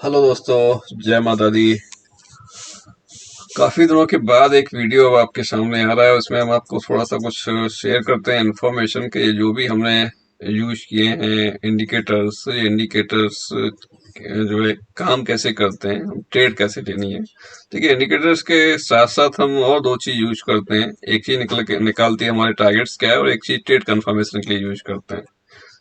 Hello दोस्तों, जय माता दी। काफी दिनों के बाद एक वीडियो अब आपके सामने आ रहा है। उसमें हम आपको थोड़ा सा कुछ शेयर करते हैं इन्फॉर्मेशन के, जो भी हमने यूज किए हैं इंडिकेटर्स। ये इंडिकेटर्स जो है काम कैसे करते हैं, ट्रेड कैसे लेनी है। ठीक है, इंडिकेटर्स के साथ साथ हम और दो चीज यूज करते हैं। एक चीज निकालती है हमारे टारगेट्स क्या है, और एक चीज ट्रेड कंफर्मेशन के लिए यूज करते हैं।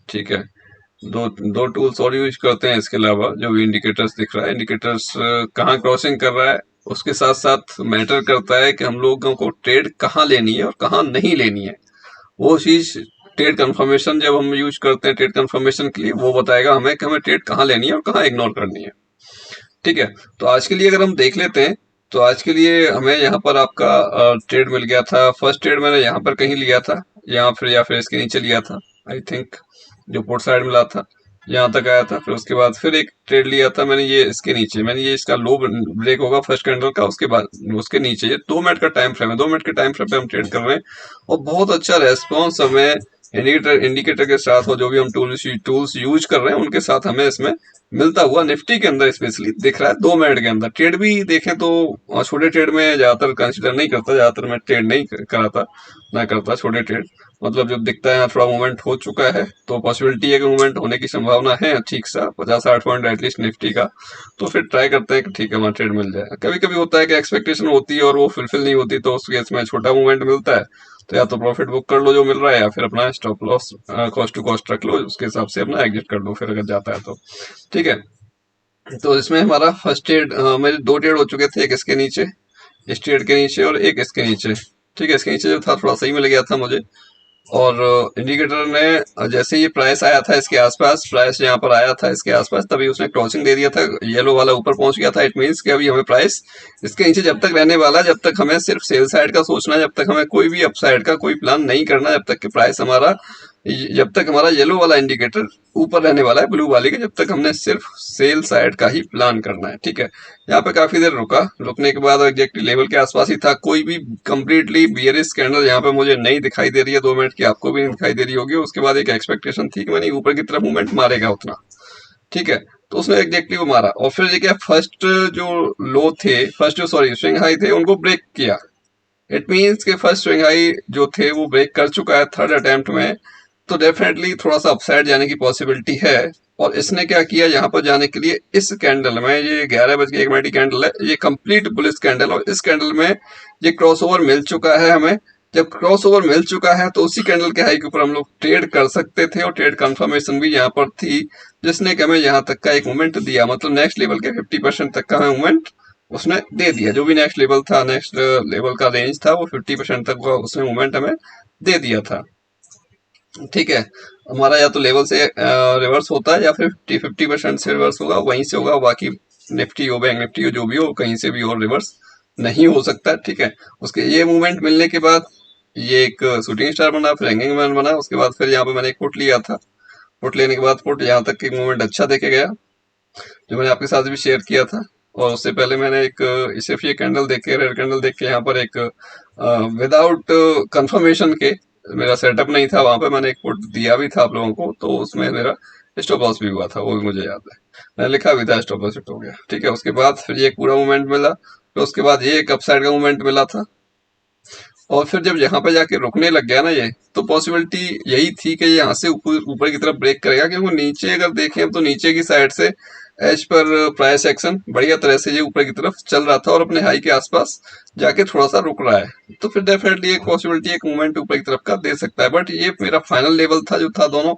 ठीक है, दो दो टूल्स और यूज करते हैं इसके अलावा। जो भी इंडिकेटर्स दिख रहा है, इंडिकेटर्स कहाँ क्रॉसिंग कर रहा है, उसके साथ साथ मैटर करता है कि हम लोगों को ट्रेड कहाँ लेनी है और कहाँ नहीं लेनी है। वो चीज ट्रेड कंफर्मेशन जब हम यूज करते हैं ट्रेड कंफर्मेशन के लिए, वो बताएगा हमें कि हमें ट्रेड कहाँ लेनी है और कहाँ इग्नोर करनी है। ठीक है, तो आज के लिए अगर हम देख लेते हैं, तो आज के लिए हमें यहाँ पर आपका ट्रेड मिल गया था। फर्स्ट ट्रेड मैंने यहाँ पर कहीं लिया था, यहाँ फिर या फिर इसके नीचे लिया था आई थिंक, जो पोर्ट साइड मिला था यहाँ तक आया था। फिर उसके बाद फिर एक ट्रेड लिया था मैंने ये इसके नीचे। मैंने ये इसका लो ब्रेक होगा फर्स्ट कैंडल का, उसके बाद उसके नीचे। ये 2 मिनट का टाइम फ्रेम है, 2 मिनट के टाइम फ्रेम पे हम ट्रेड कर रहे हैं और बहुत अच्छा रेस्पॉन्स हमें इंडिकेटर के साथ, और जो भी हम टूल्स यूज कर रहे हैं उनके साथ हमें इसमें मिलता हुआ निफ्टी के अंदर स्पेशली दिख रहा है। 2 मिनट के अंदर ट्रेड भी देखें तो छोटे ट्रेड में ज्यादातर कंसिडर नहीं करता, ज्यादातर मैं ट्रेड नहीं कराता ना करता छोटे ट्रेड। मतलब जब दिखता है यहाँ थोड़ा मूवमेंट हो चुका है, तो पॉसिबिलिटी है कि मूवमेंट होने की संभावना है ठीक सा 50-60 पॉइंट एटलीस्ट निफ्टी का, तो फिर ट्राई करते हैं कि ठीक है हमारा ट्रेड मिल जाए। कभी कभी होता है कि एक्सपेक्टेशन होती है और वो फुलफिल नहीं होती, तो उस केस में छोटा मूवमेंट मिलता है, तो या तो प्रॉफिट बुक कर लो जो मिल रहा है, या फिर अपना stop loss cost to cost रख लो, उसके हिसाब से अपना एग्जिट कर लो फिर अगर जाता है तो। ठीक है, तो इसमें हमारा फर्स्ट ट्रेड, मेरे दो ट्रेड हो चुके थे, एक इसके नीचे, इस ट्रेड के नीचे, और एक इसके नीचे। ठीक है, इसके नीचे जो था थोड़ा सही मिल गया था मुझे। और इंडिकेटर ने जैसे ये प्राइस आया था इसके आसपास, प्राइस यहाँ पर आया था इसके आसपास, तभी उसने क्रॉसिंग दे दिया था, येलो वाला ऊपर पहुंच गया था। इट मीन्स कि अभी हमें प्राइस इसके नीचे जब तक रहने वाला है, जब तक हमें सिर्फ सेल साइड का सोचना है, जब तक हमें कोई भी अपसाइड का कोई प्लान नहीं करना, जब तक कि प्राइस हमारा, जब तक हमारा येलो वाला इंडिकेटर ऊपर रहने वाला है ब्लू वाले के, जब तक हमने सिर्फ सेल साइड का ही प्लान करना है। ठीक है, यहाँ पे काफी देर रुका, रुकने के बाद एग्जैक्टली लेवल के आसपास ही था। कोई भी कंप्लीटली बियरिश कैंडल यहाँ पे मुझे नहीं दिखाई दे रही है, 2 मिनट की आपको भी नहीं दिखाई दे रही होगी। उसके बाद एक एक्सपेक्टेशन थी कि मैंने ऊपर की तरफ मूवमेंट मारेगा उतना। ठीक है, तो उसने एग्जैक्टली वो मारा, और फिर ये क्या, फर्स्ट जो लो थे, फर्स्ट जो सॉरी स्विंग हाई थे, उनको ब्रेक किया। इट मीन्स के फर्स्ट स्विंग हाई जो थे वो ब्रेक कर चुका है थर्ड अटेम्प्ट में, तो डेफिनेटली थोड़ा सा अपसाइड जाने की पॉसिबिलिटी है। और इसने क्या किया, यहाँ पर जाने के लिए इस कैंडल में, ये 11 बज के 1 मिनट की कैंडल है, ये कंप्लीट बुलिश कैंडल, और इस कैंडल में ये क्रॉसओवर मिल चुका है हमें। जब क्रॉसओवर मिल चुका है तो उसी कैंडल के हाई के ऊपर हम लोग ट्रेड कर सकते थे, और ट्रेड कंफर्मेशन भी यहाँ पर थी, जिसने कि हमें यहाँ तक का एक मूवमेंट दिया। मतलब नेक्स्ट लेवल के 50% तक का हमें मूवमेंट उसने दे दिया। जो भी नेक्स्ट लेवल था, नेक्स्ट लेवल का रेंज था, वो 50% तक का उसने मूवमेंट हमें दे दिया था। ठीक है, हमारा या तो लेवल से रिवर्स होता है, या फिर 50% से रिवर्स होगा, वहीं से होगा। बाकी निफ्टी हो, बैंक निफ्टी हो, जो भी हो, कहीं से भी और रिवर्स नहीं हो सकता। ठीक है, उसके ये मूवमेंट मिलने के बाद ये एक शूटिंग स्टार बना, फिर हैंगिंग मैन बना। उसके बाद फिर यहाँ पे मैंने एक पुट लिया था, पुट लेने के बाद पुट यहाँ तक की मूवमेंट अच्छा देखे गया, जो मैंने आपके साथ भी शेयर किया था। और उससे पहले मैंने एक सिर्फ ये कैंडल देख के, रेड कैंडल देख के, यहाँ पर एक विदाउट कंफर्मेशन के, मेरा सेटअप नहीं था, वहां पे मैंने एक पुट दिया भी था आप लोगों को, तो उसमें मेरा स्टॉप लॉस भी हुआ था, वो भी मुझे याद है, मैंने लिखा भी था स्टॉप लॉस हिट हो गया। ठीक है, उसके बाद फिर ये एक पूरा मूवमेंट मिला, फिर उसके बाद ये एक अपसाइड का मूवमेंट मिला था। और फिर जब यहाँ पे जाके रुकने लग गया ना ये, तो पॉसिबिलिटी यही थी कि यहाँ से ऊपर ऊपर की तरफ ब्रेक करेगा, क्योंकि नीचे अगर देखें तो नीचे की साइड से एज पर प्राइस एक्शन बढ़िया तरह से ये ऊपर की तरफ चल रहा था, और अपने हाई के आसपास जाके थोड़ा सा रुक रहा है, तो फिर डेफिनेटली एक पॉसिबिलिटी एक मूवमेंट ऊपर की तरफ का दे सकता है। बट ये मेरा फाइनल लेवल था जो था दोनों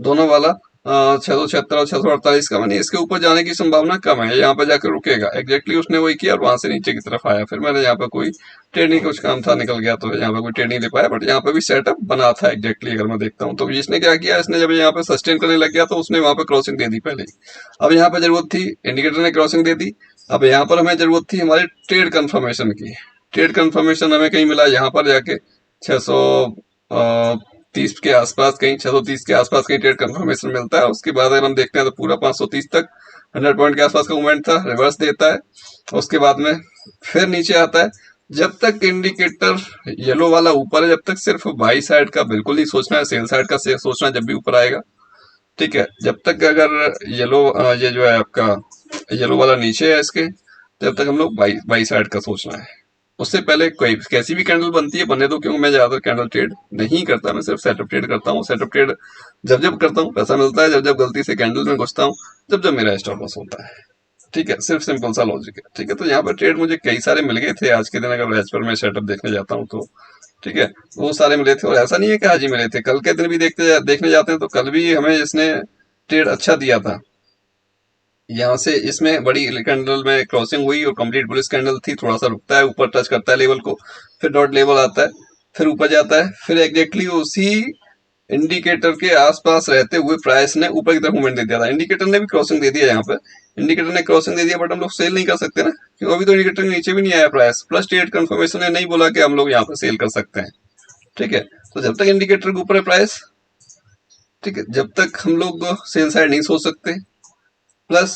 दोनों वाला 676 और 648 का, मैंने इसके ऊपर जाने की संभावना कम है, यहाँ पर जाकर रुकेगा। एग्जैक्टली उसने वही किया, और वहां से नीचे की तरफ आया। फिर मैंने यहाँ पर कोई ट्रेडिंग कुछ काम था निकल गया, तो यहाँ पे कोई ट्रेड नहीं ले पाया, बट यहाँ पे भी सेटअप बना था एग्जैक्टली। अगर मैं देखता हूँ तो इसने क्या किया, इसने जब यहाँ पे सस्टेन करने लग गया, तो उसने वहां पे क्रॉसिंग दे दी पहले ही। अब यहाँ पे जरूरत थी, इंडिकेटर ने क्रॉसिंग दे दी, अब यहाँ पर हमें जरूरत थी हमारे ट्रेड कंफर्मेशन की। ट्रेड कंफर्मेशन हमें कहीं मिला यहाँ पर जाके 630 के आसपास, कहीं 630 के आसपास कहीं ट्रेड कंफर्मेशन मिलता है। उसके बाद अगर हम देखते हैं तो पूरा 530 तक 100 पॉइंट के आसपास का मूवमेंट था, रिवर्स देता है। उसके बाद में फिर नीचे आता है। जब तक इंडिकेटर येलो वाला ऊपर है, जब तक सिर्फ बाई साइड का बिल्कुल नहीं सोचना है, सेल साइड का सोचना है जब भी ऊपर आएगा। ठीक है, जब तक अगर येलो ये जो है आपका येलो वाला नीचे है इसके, जब तक हम लोग बाई साइड का सोचना है। उससे पहले कोई कैसी भी कैंडल बनती है बनने दो, क्योंकि मैं ज्यादातर कैंडल ट्रेड नहीं करता, मैं सिर्फ सेटअप ट्रेड करता हूँ। सेटअप ट्रेड जब जब करता हूँ पैसा मिलता है, जब जब गलती से कैंडल में घुसता हूँ, जब जब मेरा स्टॉप लॉस होता है। ठीक है, सिर्फ सिंपल सा लॉजिक है। ठीक है, तो यहाँ पर ट्रेड मुझे कई सारे मिल गए थे आज के दिन, अगर एज पर मैं सेटअप देखने जाता हूँ तो। ठीक है, वो सारे मिले थे, और ऐसा नहीं है कि आज ही मिले थे, कल के दिन भी देखने जाते हैं तो कल भी हमें इसने ट्रेड अच्छा दिया था। यहाँ से इसमें बड़ी कैंडल में क्रॉसिंग हुई और कंप्लीट बुलिश कैंडल थी, थोड़ा सा रुकता है, ऊपर टच करता है लेवल को, फिर डॉट लेवल आता है, फिर ऊपर जाता है, फिर एग्जैक्टली उसी इंडिकेटर के आसपास रहते हुए प्राइस ने ऊपर की तरफ मूवमेंट दे दिया था। इंडिकेटर ने भी क्रॉसिंग दे दिया यहाँ पे, इंडिकेटर ने क्रॉसिंग दे दिया, बट हम लोग सेल नहीं कर सकते ना, क्योंकि अभी तो इंडिकेटर के नीचे भी नहीं आया प्राइस, प्लस ट्रेड कंफर्मेशन ने नहीं बोला कि हम लोग यहाँ पे सेल कर सकते हैं। ठीक है, तो जब तक इंडिकेटर के ऊपर है प्राइस, ठीक है, जब तक हम लोग सेल साइड नहीं सोच सकते, प्लस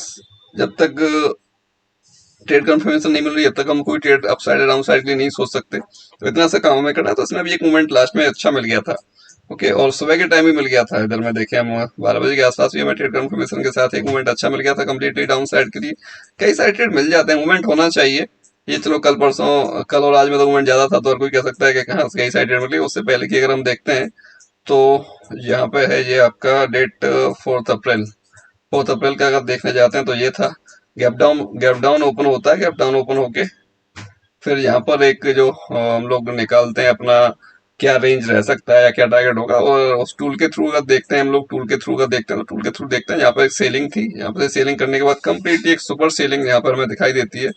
जब तक ट्रेड कंफर्मेशन नहीं मिल रही, जब तक हम कोई trade up side down side के लिए नहीं सोच सकते। तो इतना सा काम हमें करना है। तो इसमें भी एक मूवमेंट लास्ट में अच्छा मिल गया था। ओके, और सुबह के टाइम भी मिल गया था, इधर में देखे हम 12 बजे के आसपास भी हमें ट्रेड कंफर्मेशन के साथ एक मूवमेंट अच्छा मिल गया था कम्प्लीटली डाउन साइड के लिए। कई सारे ट्रेड मिल जाते हैं, मूवमेंट होना चाहिए। ये चलो कल परसों, कल और आज में तो मूवमेंट ज्यादा था, तो और कोई कह सकता है कि कहाँ से कई सारे ट्रेड मिले। उससे पहले की अगर हम देखते हैं तो यहाँ पे है ये आपका डेट 4 अप्रैल। 4 अप्रैल का अगर देखने जाते हैं तो ये था गैप डाउन ओपन होता है, गैप डाउन ओपन होके फिर यहाँ पर एक जो हम लोग निकालते हैं अपना क्या रेंज रह सकता है या क्या टारगेट होगा, और उस टूल के थ्रू अगर देखते हैं हम लोग, टूल के थ्रू अगर देखते हैं तो टूल के थ्रू देखते हैं यहाँ पर एक सेलिंग थी, यहाँ पर सेलिंग करने के बाद कंप्लीटली एक सुपर सेलिंग यहाँ पर हमें दिखाई देती है।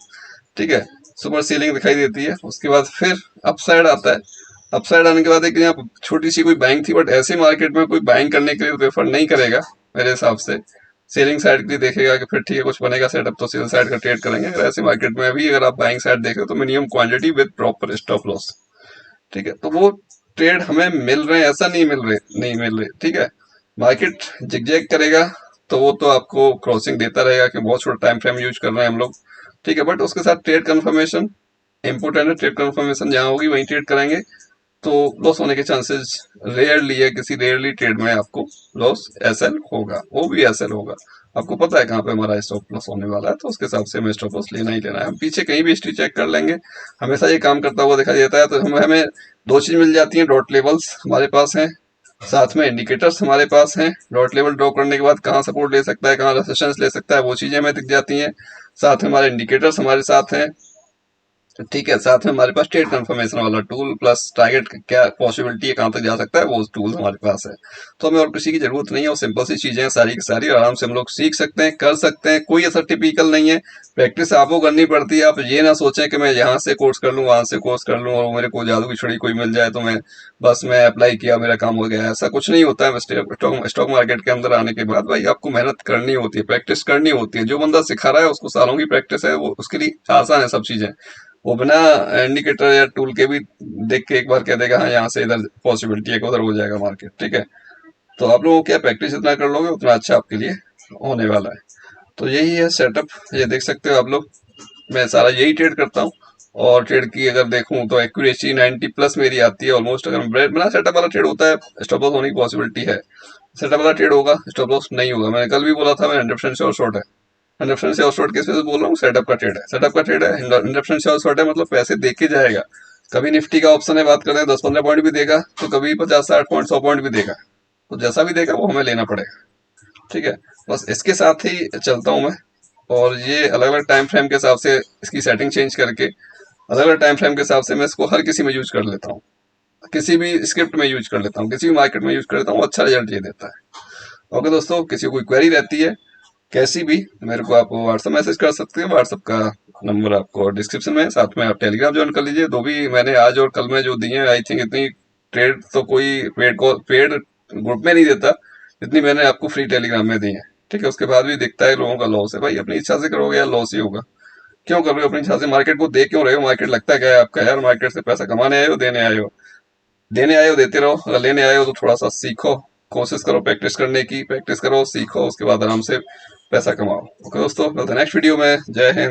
ठीक है, सुपर सेलिंग दिखाई देती है, उसके बाद फिर अपसाइड आता है। अपसाइड आने के बाद एक यहाँ छोटी सी कोई बाइंग थी, बट ऐसे मार्केट में कोई बाइंग करने के लिए प्रेफर नहीं करेगा मेरे हिसाब से। सेलिंग साइड के लिए देखेगा कि फिर ठीक है कुछ बनेगा सेटअप तो सेल साइड का ट्रेड करेंगे। अगर ऐसे मार्केट में भी अगर आप बाइंग साइड देख रहे हो तो minimum quantity with proper stop loss. ठीक है, तो वो ट्रेड हमें मिल रहे हैं, ऐसा नहीं मिल रहे। ठीक है, मार्केट जिगजैग करेगा तो वो तो आपको क्रॉसिंग देता रहेगा कि बहुत छोटा टाइम फ्रेम यूज कर रहे हैं हम लोग। ठीक है, बट उसके साथ ट्रेड कंफर्मेशन इंपोर्टेंट है, ट्रेड कंफर्मेशन जहां होगी वहीं ट्रेड करेंगे, तो लॉस होने के चांसेस रेयरली है, किसी रेयरली ट्रेड में आपको लॉस एसएल होगा, वो भी एसएल होगा। आपको पता है कहाँ पे हमारा स्टॉप लॉस होने वाला है, तो उसके हिसाब से हमें स्टॉप लॉस लेना ही लेना है। हम पीछे कहीं भी हिस्ट्री चेक कर लेंगे, हमेशा ये काम करता हुआ दिखाई देता है। तो हमें दो चीज मिल जाती है, डॉट लेवल्स हमारे पास हैं, साथ में इंडिकेटर्स हमारे पास हैं। डॉट लेवल ड्रॉ करने के बाद कहाँ सपोर्ट ले सकता है, कहाँ रेजिस्टेंस ले सकता है, वो चीजें हमें दिख जाती हैं। साथ में हमारे इंडिकेटर्स हमारे साथ हैं। ठीक है, साथ में हमारे पास ट्रेड कंफर्मेशन वाला टूल प्लस टारगेट क्या पॉसिबिलिटी है, कहां तक जा सकता है, वो टूल हमारे पास है। तो हमें और किसी की जरूरत नहीं है, वो सिंपल सी चीजें हैं सारी की सारी, आराम से हम लोग सीख सकते हैं, कर सकते हैं, कोई ऐसा टिपिकल नहीं है। प्रैक्टिस आपको करनी पड़ती है। आप ये ना सोचें कि मैं यहाँ से कोर्स कर लूँ, वहां से कोर्स कर लूँ और मेरे को जादू की छड़ी कोई मिल जाए तो मैं अप्लाई किया मेरा काम हो गया। ऐसा कुछ नहीं होता है। स्टॉक मार्केट के अंदर आने के बाद भाई आपको मेहनत करनी होती है, प्रैक्टिस करनी होती है। जो बंदा सिखा रहा है उसको सालों की प्रैक्टिस है, वो उसके लिए आसान है सब चीजें। वो बिना इंडिकेटर या टूल के भी देख के एक बार कह देगा हाँ यहाँ से इधर पॉसिबिलिटी है कि उधर हो जाएगा मार्केट। ठीक है, तो आप लोगों को क्या प्रैक्टिस जितना कर लोगे उतना अच्छा आपके लिए होने वाला है। तो यही है सेटअप, ये देख सकते हो आप लोग। मैं सारा यही ट्रेड करता हूँ, और ट्रेड की अगर देखूं तो एक्यूरेसी 90 प्लस मेरी आती है ऑलमोस्ट। अगर बिना सेटअप वाला ट्रेड होता है स्टॉप लॉस होने की पॉसिबिलिटी है, सेटअप वाला ट्रेड होगा स्टॉप लॉस नहीं होगा। मैंने कल भी बोला था, मैं 100% श्योर शॉर्ट है। 100% श्योर शॉर्ट किस वजह से बोल रहा हूँ, सेटअप का ट्रेड है, सेटअप का ट्रेड है, 100% श्योर शॉर्ट है, मतलब पैसे दे के जाएगा। कभी निफ्टी का ऑप्शन है, बात करें 10-15 पॉइंट भी देगा, तो कभी 50-60 पॉइंट 100 पॉइंट भी देगा, तो जैसा भी देगा वो हमें लेना पड़ेगा। ठीक है, बस इसके साथ ही चलता हूँ मैं। और ये अलग अलग टाइम फ्रेम के हिसाब से इसकी सेटिंग चेंज करके, अलग अलग टाइम फ्रेम के हिसाब से मैं इसको हर किसी में यूज कर लेता हूँ, किसी भी स्क्रिप्ट में यूज कर लेता हूँ, किसी भी मार्केट में यूज कर लेता हूँ, अच्छा रिजल्ट ये देता है। ओके दोस्तों, किसी को कोई क्वेरी रहती है कैसी भी, मेरे को आप व्हाट्सएप मैसेज कर सकते हैं। व्हाट्सएप का नंबर आपको डिस्क्रिप्शन में है, साथ में आप टेलीग्राम ज्वाइन कर लीजिए। दो भी मैंने आज और कल में जो दिए हैं, आई थिंक इतनी ट्रेड तो कोई पेड ग्रुप में नहीं देता जितनी मैंने आपको फ्री टेलीग्राम में दी है। ठीक है, उसके बाद भी दिखता है लोगों का लॉस है। भाई अपनी इच्छा से करोगे यार लॉस ही होगा। क्यों कर रहे हो अपनी इच्छा से, मार्केट को देख क्यों रहे हो? मार्केट लगता क्या है आपका? यार मार्केट से पैसा कमाने आए हो, देने आए हो? देने आए हो देते रहो, अगर लेने आए हो तो थोड़ा सा सीखो, कोशिश करो प्रैक्टिस करने की, प्रैक्टिस करो, सीखो, उसके बाद आराम से पैसा कमाओ। ओके दोस्तों, मिलते हैं नेक्स्ट वीडियो में। जय हिंद।